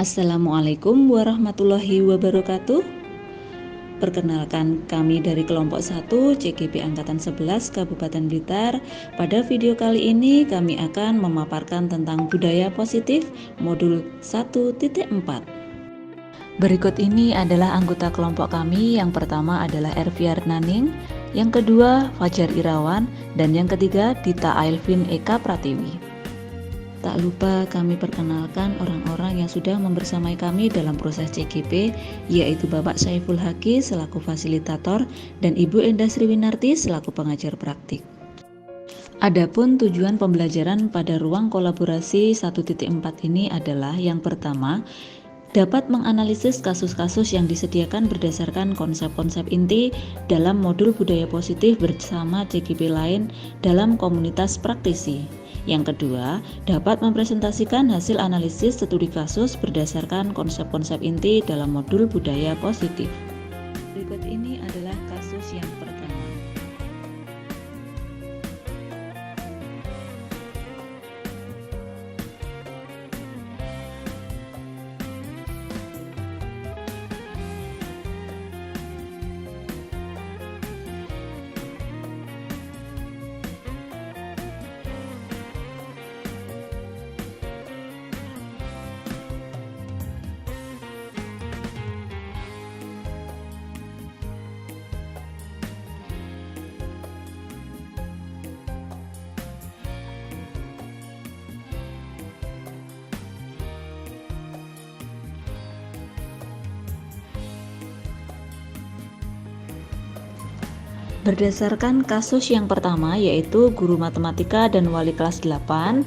Assalamualaikum warahmatullahi wabarakatuh. Perkenalkan, kami dari kelompok 1 CGP Angkatan 11 Kabupaten Blitar. Pada video kali ini kami akan memaparkan tentang budaya positif modul 1.4. Berikut ini adalah anggota kelompok kami. Yang pertama adalah Erviar Naning, yang kedua Fajar Irawan, dan yang ketiga Dita Ailvin Eka Pratiwi. Tak lupa kami perkenalkan orang-orang yang sudah membersamai kami dalam proses CGP, yaitu Bapak Saiful Haki selaku fasilitator dan Ibu Endah Sriwinarti selaku pengajar praktik. Adapun tujuan pembelajaran pada ruang kolaborasi 1.4 ini adalah yang pertama, dapat menganalisis kasus-kasus yang disediakan berdasarkan konsep-konsep inti dalam modul budaya positif bersama CGP lain dalam komunitas praktisi. Yang kedua, dapat mempresentasikan hasil analisis studi kasus berdasarkan konsep-konsep inti dalam modul budaya positif. Berikut ini adalah kasus yang pertama. Berdasarkan kasus yang pertama, yaitu guru matematika dan wali kelas 8,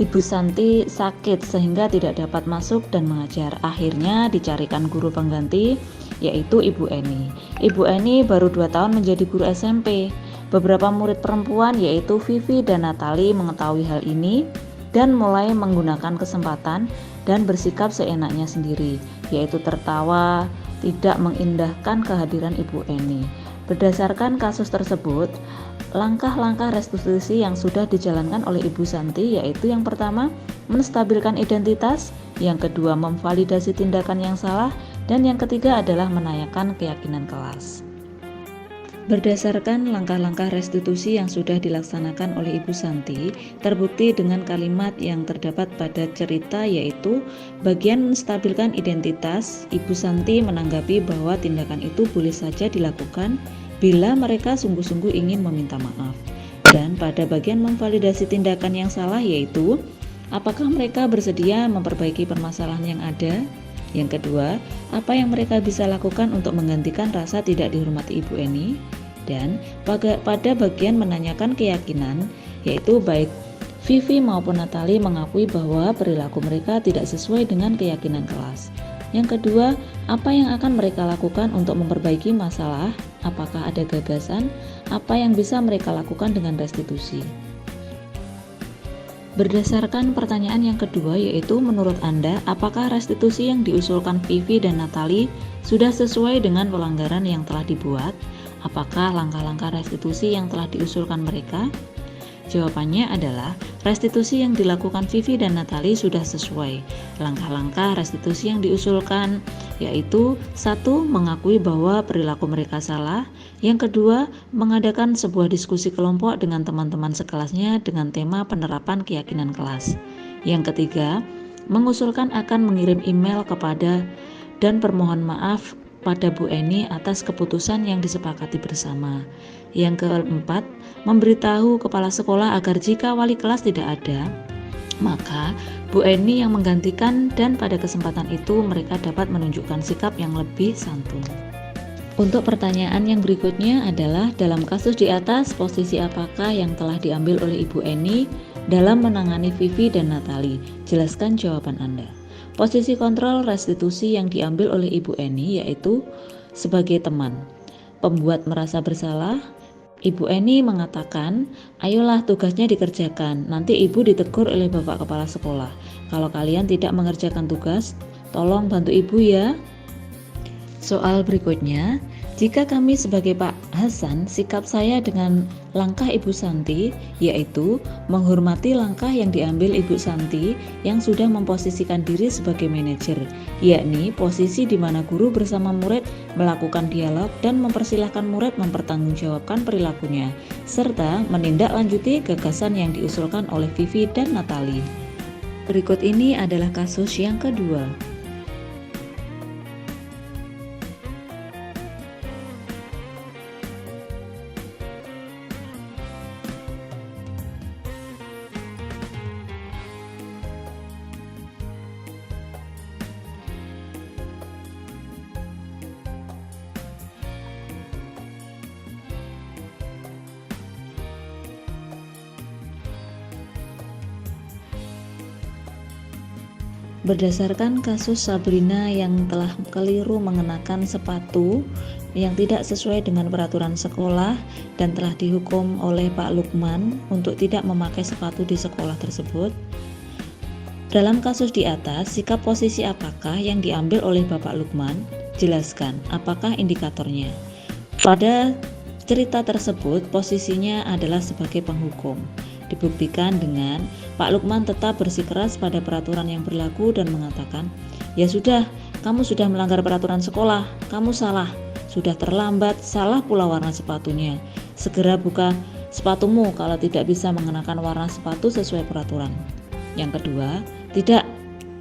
Ibu Santi sakit sehingga tidak dapat masuk dan mengajar. Akhirnya dicarikan guru pengganti, yaitu Ibu Eni. Ibu Eni baru 2 tahun menjadi guru SMP. Beberapa murid perempuan yaitu Vivi dan Natali mengetahui hal ini dan mulai menggunakan kesempatan dan bersikap seenaknya sendiri, yaitu tertawa, tidak mengindahkan kehadiran Ibu Eni. Berdasarkan kasus tersebut, langkah-langkah restitusi yang sudah dijalankan oleh Ibu Santi yaitu yang pertama, menstabilkan identitas, yang kedua, memvalidasi tindakan yang salah, dan yang ketiga adalah menanyakan keyakinan kelas. Berdasarkan langkah-langkah restitusi yang sudah dilaksanakan oleh Ibu Santi, terbukti dengan kalimat yang terdapat pada cerita yaitu bagian menstabilkan identitas. Ibu Santi menanggapi bahwa tindakan itu boleh saja dilakukan bila mereka sungguh-sungguh ingin meminta maaf. Dan pada bagian memvalidasi tindakan yang salah yaitu apakah mereka bersedia memperbaiki permasalahan yang ada. Yang kedua, apa yang mereka bisa lakukan untuk menggantikan rasa tidak dihormati Ibu Eni. Dan pada bagian menanyakan keyakinan, yaitu baik Vivi maupun Natali mengakui bahwa perilaku mereka tidak sesuai dengan keyakinan kelas. Yang kedua, apa yang akan mereka lakukan untuk memperbaiki masalah, apakah ada gagasan, apa yang bisa mereka lakukan dengan restitusi. Berdasarkan pertanyaan yang kedua, yaitu menurut Anda, apakah restitusi yang diusulkan Vivi dan Natali sudah sesuai dengan pelanggaran yang telah dibuat? Apakah langkah-langkah restitusi yang telah diusulkan mereka? Jawabannya adalah restitusi yang dilakukan Vivi dan Natali sudah sesuai. Langkah-langkah restitusi yang diusulkan yaitu 1. Mengakui bahwa perilaku mereka salah. Yang kedua, mengadakan sebuah diskusi kelompok dengan teman-teman sekelasnya dengan tema penerapan keyakinan kelas. Yang ketiga, mengusulkan akan mengirim email kepada dan permohon maaf pada Bu Eni atas keputusan yang disepakati bersama. Yang keempat, memberitahu kepala sekolah agar jika wali kelas tidak ada, maka Bu Eni yang menggantikan dan pada kesempatan itu mereka dapat menunjukkan sikap yang lebih santun. Untuk pertanyaan yang berikutnya adalah dalam kasus di atas, posisi apakah yang telah diambil oleh Ibu Eni dalam menangani Vivi dan Natali? Jelaskan jawaban Anda. Posisi kontrol restitusi yang diambil oleh Ibu Eni yaitu sebagai teman. Pembuat merasa bersalah, Ibu Eni mengatakan, ayolah tugasnya dikerjakan, nanti Ibu ditegur oleh Bapak Kepala Sekolah. Kalau kalian tidak mengerjakan tugas, tolong bantu Ibu ya. Soal berikutnya, Jika kami sebagai Pak Hasan, sikap saya dengan langkah Ibu Santi yaitu menghormati langkah yang diambil Ibu Santi yang sudah memposisikan diri sebagai manajer, yakni posisi di mana guru bersama murid melakukan dialog dan mempersilahkan murid mempertanggungjawabkan perilakunya, serta menindaklanjuti gagasan yang diusulkan oleh Vivi dan Natali. Berikut ini adalah kasus yang kedua. Berdasarkan kasus Sabrina yang telah keliru mengenakan sepatu yang tidak sesuai dengan peraturan sekolah dan telah dihukum oleh Pak Lukman untuk tidak memakai sepatu di sekolah tersebut. Dalam kasus di atas, sikap posisi apakah yang diambil oleh Bapak Lukman? Jelaskan, apakah indikatornya? Pada cerita tersebut, posisinya adalah sebagai penghukum. Dibuktikan dengan Pak Lukman tetap bersikeras pada peraturan yang berlaku dan mengatakan, "Ya sudah, kamu sudah melanggar peraturan sekolah, kamu salah, sudah terlambat, salah pula warna sepatunya. Segera buka sepatumu kalau tidak bisa mengenakan warna sepatu sesuai peraturan." Yang kedua, "Tidak,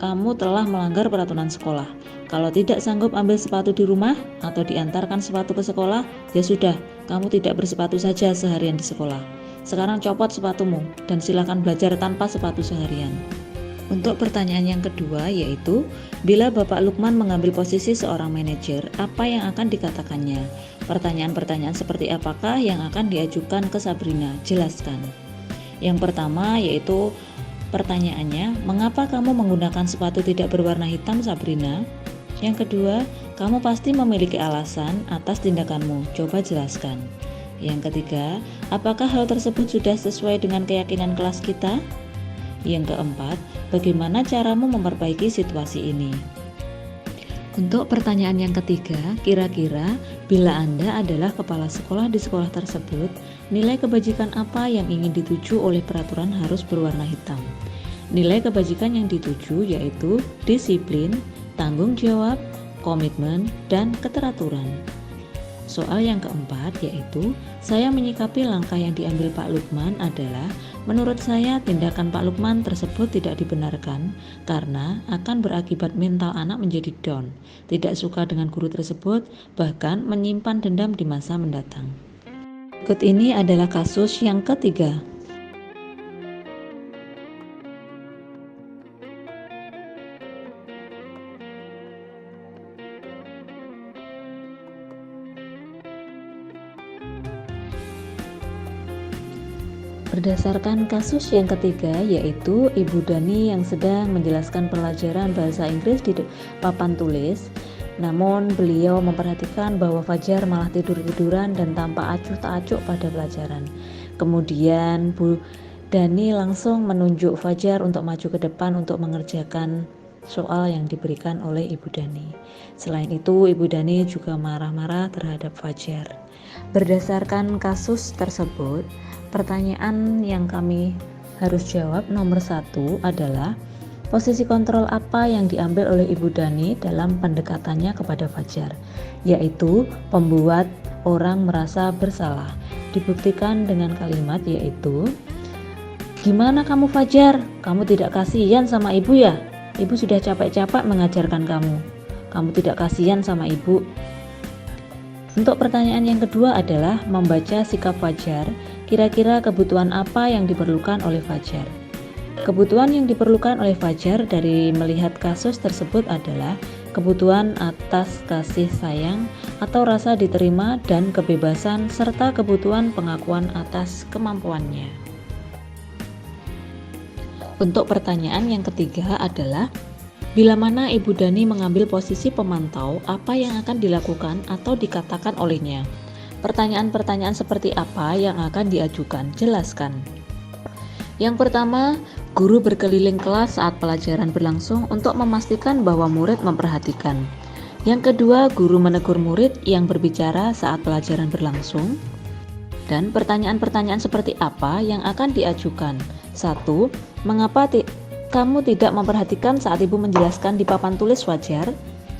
kamu telah melanggar peraturan sekolah. Kalau tidak sanggup ambil sepatu di rumah atau diantarkan sepatu ke sekolah, ya sudah, kamu tidak bersepatu saja seharian di sekolah. Sekarang copot sepatumu dan silakan belajar tanpa sepatu seharian." Untuk pertanyaan yang kedua yaitu, bila Bapak Lukman mengambil posisi seorang manajer, apa yang akan dikatakannya? Pertanyaan-pertanyaan seperti apakah yang akan diajukan ke Sabrina? Jelaskan. Yang pertama yaitu pertanyaannya, mengapa kamu menggunakan sepatu tidak berwarna hitam, Sabrina? Yang kedua, kamu pasti memiliki alasan atas tindakanmu, coba jelaskan. Yang ketiga, apakah hal tersebut sudah sesuai dengan keyakinan kelas kita? Yang keempat, bagaimana caramu memperbaiki situasi ini? Untuk pertanyaan yang ketiga, kira-kira bila Anda adalah kepala sekolah di sekolah tersebut, nilai kebajikan apa yang ingin dituju oleh peraturan harus berwarna hitam? Nilai kebajikan yang dituju yaitu disiplin, tanggung jawab, komitmen, dan keteraturan. Soal yang keempat yaitu, saya menyikapi langkah yang diambil Pak Lukman adalah, menurut saya tindakan Pak Lukman tersebut tidak dibenarkan karena akan berakibat mental anak menjadi down, tidak suka dengan guru tersebut, bahkan menyimpan dendam di masa mendatang. Berikut ini adalah kasus yang ketiga. Berdasarkan kasus yang ketiga yaitu Ibu Dani yang sedang menjelaskan pelajaran bahasa Inggris di papan tulis, namun beliau memperhatikan bahwa Fajar malah tidur-tiduran dan tampak acuh tak acuh pada pelajaran. Kemudian Bu Dani langsung menunjuk Fajar untuk maju ke depan untuk mengerjakan soal yang diberikan oleh Ibu Dani. Selain itu, Ibu Dani juga marah-marah terhadap Fajar. Berdasarkan kasus tersebut, pertanyaan yang kami harus jawab nomor 1 adalah, posisi kontrol apa yang diambil oleh Ibu Dani dalam pendekatannya kepada Fajar, yaitu membuat orang merasa bersalah. Dibuktikan dengan kalimat yaitu, "Gimana kamu Fajar? Kamu tidak kasihan sama ibu ya? Ibu sudah capek-capek mengajarkan kamu. Kamu tidak kasihan sama ibu." Untuk pertanyaan yang kedua adalah membaca sikap Fajar, kira-kira kebutuhan apa yang diperlukan oleh Fajar. Kebutuhan yang diperlukan oleh Fajar dari melihat kasus tersebut adalah kebutuhan atas kasih sayang atau rasa diterima dan kebebasan, serta kebutuhan pengakuan atas kemampuannya. Untuk pertanyaan yang ketiga adalah, bila mana Ibu Dani mengambil posisi pemantau, apa yang akan dilakukan atau dikatakan olehnya? Pertanyaan-pertanyaan seperti apa yang akan diajukan? Jelaskan. Yang pertama, guru berkeliling kelas saat pelajaran berlangsung untuk memastikan bahwa murid memperhatikan. Yang kedua, guru menegur murid yang berbicara saat pelajaran berlangsung. Dan pertanyaan-pertanyaan seperti apa yang akan diajukan? 1. Mengapa kamu tidak memperhatikan saat ibu menjelaskan di papan tulis wajar?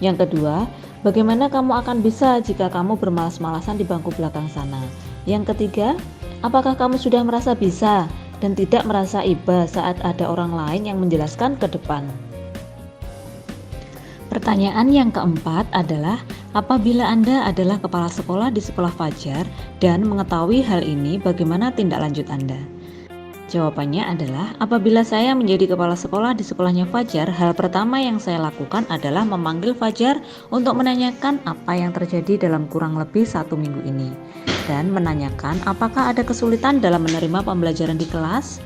Yang kedua, bagaimana kamu akan bisa jika kamu bermalas-malasan di bangku belakang sana? Yang ketiga, apakah kamu sudah merasa bisa dan tidak merasa iba saat ada orang lain yang menjelaskan ke depan? Pertanyaan yang keempat adalah, apabila Anda adalah kepala sekolah di sekolah Fajar dan mengetahui hal ini, bagaimana tindak lanjut Anda? Jawabannya adalah, apabila saya menjadi kepala sekolah di sekolahnya Fajar, hal pertama yang saya lakukan adalah memanggil Fajar untuk menanyakan apa yang terjadi dalam kurang lebih 1 minggu ini, dan menanyakan apakah ada kesulitan dalam menerima pembelajaran di kelas.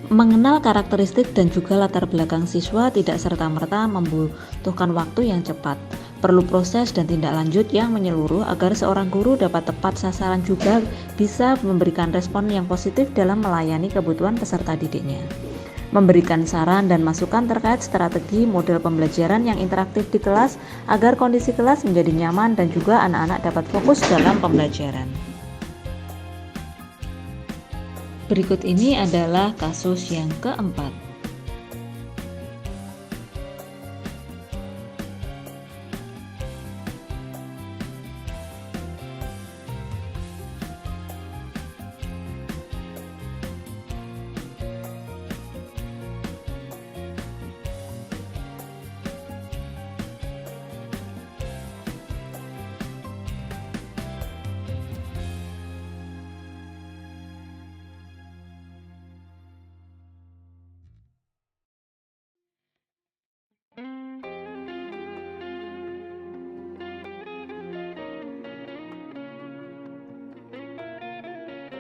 Mengenal karakteristik dan juga latar belakang siswa tidak serta-merta membutuhkan waktu yang cepat. Perlu proses dan tindak lanjut yang menyeluruh agar seorang guru dapat tepat sasaran juga bisa memberikan respon yang positif dalam melayani kebutuhan peserta didiknya. Memberikan saran dan masukan terkait strategi model pembelajaran yang interaktif di kelas agar kondisi kelas menjadi nyaman dan juga anak-anak dapat fokus dalam pembelajaran. Berikut ini adalah kasus yang keempat.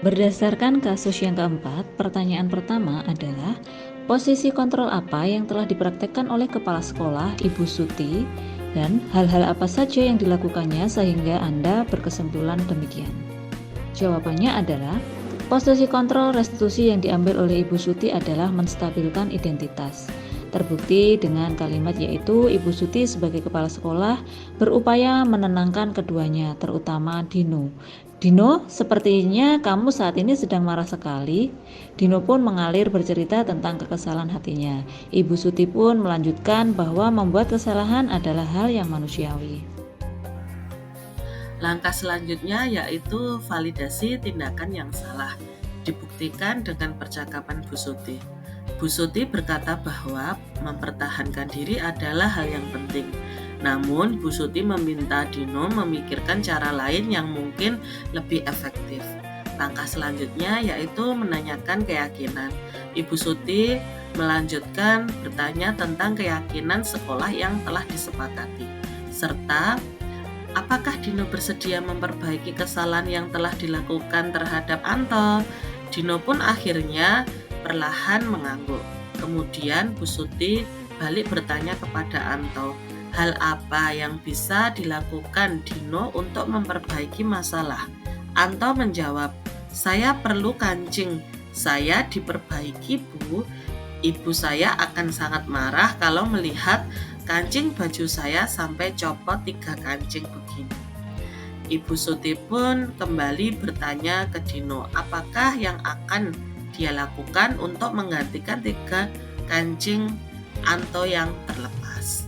Berdasarkan kasus yang keempat, pertanyaan pertama adalah, posisi kontrol apa yang telah dipraktekkan oleh kepala sekolah Ibu Suti dan hal-hal apa saja yang dilakukannya sehingga Anda berkesimpulan demikian? Jawabannya adalah, posisi kontrol restitusi yang diambil oleh Ibu Suti adalah menstabilkan identitas. Terbukti dengan kalimat yaitu Ibu Suti sebagai kepala sekolah berupaya menenangkan keduanya, terutama Dino. Dino, sepertinya kamu saat ini sedang marah sekali. Dino pun mengalir bercerita tentang kekesalan hatinya. Ibu Suti pun melanjutkan bahwa membuat kesalahan adalah hal yang manusiawi. Langkah selanjutnya yaitu validasi tindakan yang salah, dibuktikan dengan percakapan Bu Suti. Bu Suti berkata bahwa mempertahankan diri adalah hal yang penting. Namun, Bu Suti meminta Dino memikirkan cara lain yang mungkin lebih efektif. Langkah selanjutnya yaitu menanyakan keyakinan. Ibu Suti melanjutkan bertanya tentang keyakinan sekolah yang telah disepakati, serta apakah Dino bersedia memperbaiki kesalahan yang telah dilakukan terhadap Anto. Dino pun akhirnya perlahan mengangguk. Kemudian Bu Suti balik bertanya kepada Anto, hal apa yang bisa dilakukan Dino untuk memperbaiki masalah? Anto menjawab, saya perlu kancing, saya diperbaiki Bu. Ibu saya akan sangat marah kalau melihat kancing baju saya sampai copot 3 kancing begini. Ibu Suti pun kembali bertanya ke Dino, apakah yang akan dia lakukan untuk menggantikan 3 kancing Anto yang terlepas.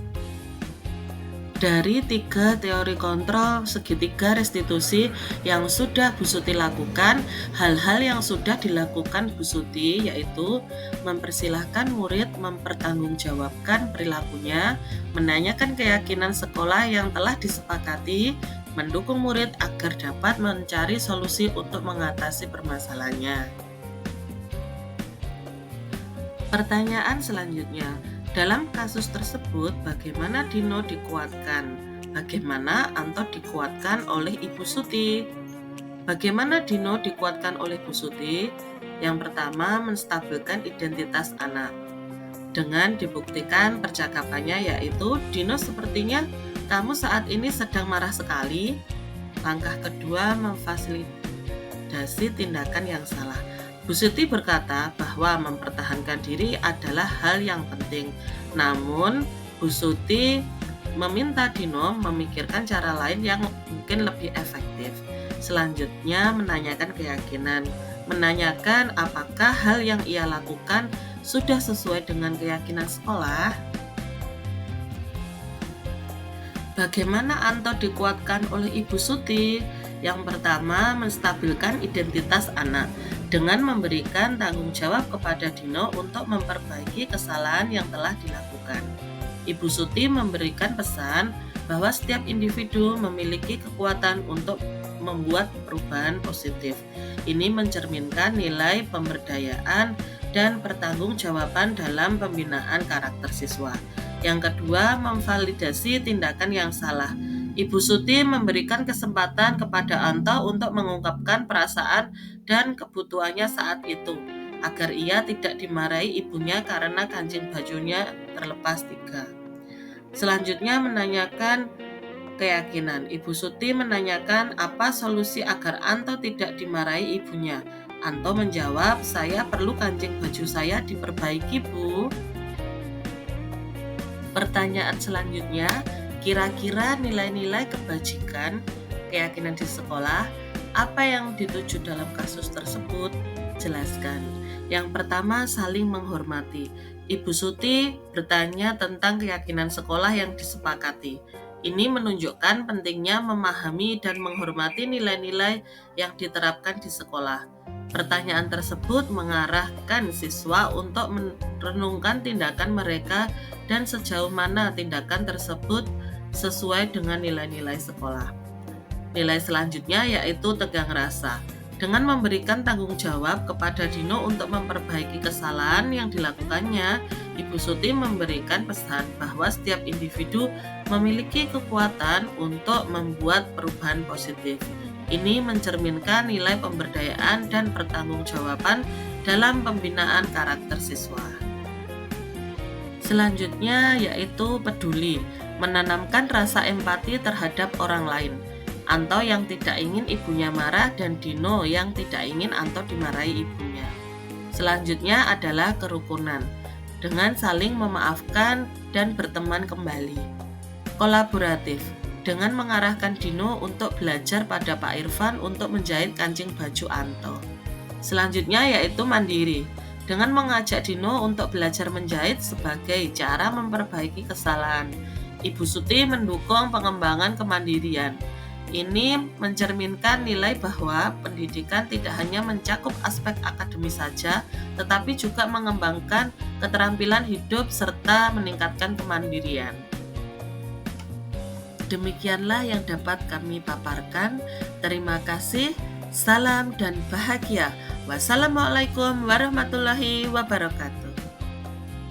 Dari 3 teori kontrol segitiga restitusi yang sudah Bu Suti lakukan, hal-hal yang sudah dilakukan Bu Suti yaitu mempersilahkan murid mempertanggungjawabkan perilakunya, menanyakan keyakinan sekolah yang telah disepakati, mendukung murid agar dapat mencari solusi untuk mengatasi permasalahannya. Pertanyaan selanjutnya, dalam kasus tersebut, bagaimana Dino dikuatkan? Bagaimana Anto dikuatkan oleh Ibu Suti? Bagaimana Dino dikuatkan oleh Bu Suti? Yang pertama, menstabilkan identitas anak. Dengan dibuktikan percakapannya yaitu, Dino sepertinya kamu saat ini sedang marah sekali. Langkah kedua, memfasilitasi tindakan yang salah. Bu Suti berkata bahwa mempertahankan diri adalah hal yang penting. Namun, Bu Suti meminta Dino memikirkan cara lain yang mungkin lebih efektif. Selanjutnya menanyakan keyakinan, menanyakan apakah hal yang ia lakukan sudah sesuai dengan keyakinan sekolah. Bagaimana Anto dikuatkan oleh Ibu Suti? Yang pertama, menstabilkan identitas anak dengan memberikan tanggung jawab kepada Dino untuk memperbaiki kesalahan yang telah dilakukan. Ibu Suti memberikan pesan bahwa setiap individu memiliki kekuatan untuk membuat perubahan positif. Ini mencerminkan nilai pemberdayaan dan pertanggungjawaban dalam pembinaan karakter siswa. Yang kedua, memvalidasi tindakan yang salah. Ibu Suti memberikan kesempatan kepada Anto untuk mengungkapkan perasaan dan kebutuhannya saat itu, agar ia tidak dimarahi ibunya karena kancing bajunya terlepas 3. Selanjutnya menanyakan keyakinan. Ibu Suti menanyakan apa solusi agar Anto tidak dimarahi ibunya. Anto menjawab, "Saya perlu kancing baju saya diperbaiki, Bu." Pertanyaan selanjutnya, kira-kira nilai-nilai kebajikan, keyakinan di sekolah, apa yang dituju dalam kasus tersebut? Jelaskan. Yang pertama, saling menghormati. Ibu Suti bertanya tentang keyakinan sekolah yang disepakati. Ini menunjukkan pentingnya memahami dan menghormati nilai-nilai yang diterapkan di sekolah. Pertanyaan tersebut mengarahkan siswa untuk merenungkan tindakan mereka dan sejauh mana tindakan tersebut sesuai dengan nilai-nilai sekolah. Nilai selanjutnya yaitu tegang rasa. Dengan memberikan tanggung jawab kepada Dino untuk memperbaiki kesalahan yang dilakukannya, Ibu Suti memberikan pesan bahwa setiap individu memiliki kekuatan untuk membuat perubahan positif. Ini mencerminkan nilai pemberdayaan dan pertanggungjawaban dalam pembinaan karakter siswa. Selanjutnya yaitu peduli, menanamkan rasa empati terhadap orang lain. Anto yang tidak ingin ibunya marah dan Dino yang tidak ingin Anto dimarahi ibunya. Selanjutnya adalah kerukunan, dengan saling memaafkan dan berteman kembali. Kolaboratif, dengan mengarahkan Dino untuk belajar pada Pak Irfan untuk menjahit kancing baju Anto. Selanjutnya yaitu mandiri, dengan mengajak Dino untuk belajar menjahit sebagai cara memperbaiki kesalahan. Ibu Suti mendukung pengembangan kemandirian. Ini mencerminkan nilai bahwa pendidikan tidak hanya mencakup aspek akademis saja, tetapi juga mengembangkan keterampilan hidup serta meningkatkan kemandirian. Demikianlah yang dapat kami paparkan. Terima kasih. Salam dan bahagia. Wassalamualaikum warahmatullahi wabarakatuh.